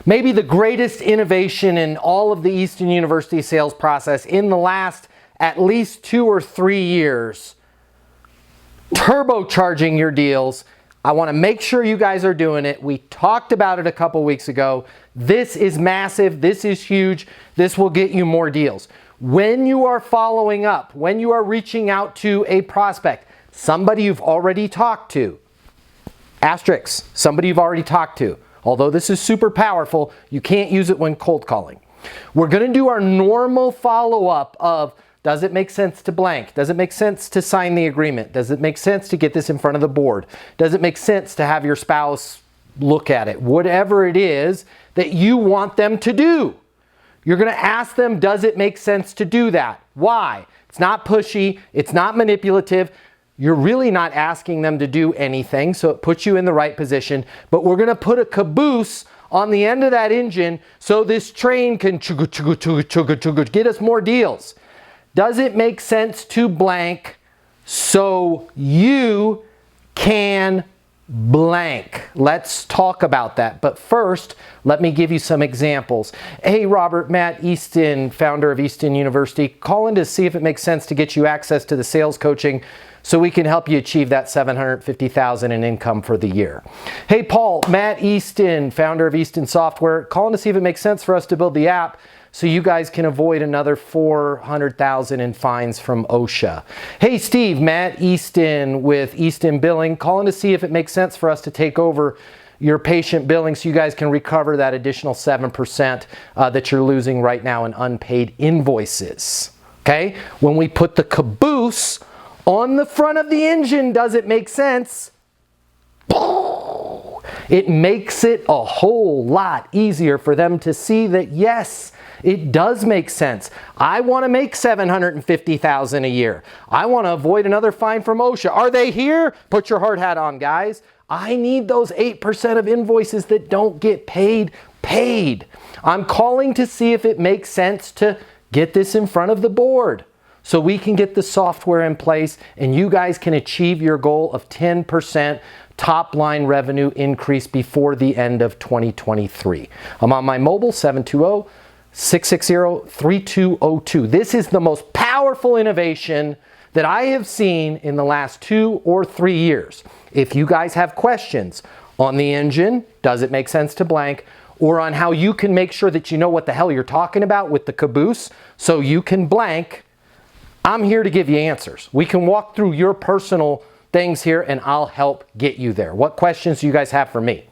Maybe the greatest innovation in all of the Easton University sales process in the last at least 2 or 3 years. Turbocharging your deals. I want to make sure you guys are doing it. We talked about it a couple weeks ago. This is massive. This is huge. This will get you more deals. When you are following up, when you are reaching out to a prospect, somebody you've already talked to, asterisk, somebody you've already talked to. Although this is super powerful, you can't use it when cold calling. We're going to do our normal follow-up of, does it make sense to blank? Does it make sense to sign the agreement? Does it make sense to get this in front of the board? Does it make sense to have your spouse look at it? Whatever it is that you want them to do. You're going to ask them, does it make sense to do that? Why? It's not pushy. It's not manipulative. You're really not asking them to do anything, so it puts you in the right position. But we're going to put a caboose on the end of that engine so this train can get us more deals. Does it make sense to blank so you can blank? Let's talk about that. But first, let me give you some examples. Hey, Robert, Matt Easton, founder of Easton University, calling to see if it makes sense to get you access to the sales coaching so we can help you achieve that $750,000 in income for the year. Hey, Paul, Matt Easton, founder of Easton Software, calling to see if it makes sense for us to build the app so you guys can avoid another $400,000 in fines from OSHA. Hey, Steve, Matt Easton with Easton Billing, calling to see if it makes sense for us to take over your patient billing so you guys can recover that additional 7% that you're losing right now in unpaid invoices. Okay? When we put the caboose on the front of the engine, does it make sense? It makes it a whole lot easier for them to see that, yes, it does make sense. I want to make $750,000 a year. I want to avoid another fine from OSHA. Are they here? Put your hard hat on, guys. I need those 8% of invoices that don't get paid. I'm calling to see if it makes sense to get this in front of the board so we can get the software in place and you guys can achieve your goal of 10% top line revenue increase before the end of 2023. I'm on my mobile, 720-660-3202. This is the most powerful innovation that I have seen in the last 2 or 3 years. If you guys have questions on the engine, does it make sense to blank, or on how you can make sure that you know what the hell you're talking about with the caboose so you can blank, I'm here to give you answers. We can walk through your personal things here and I'll help get you there. What questions do you guys have for me?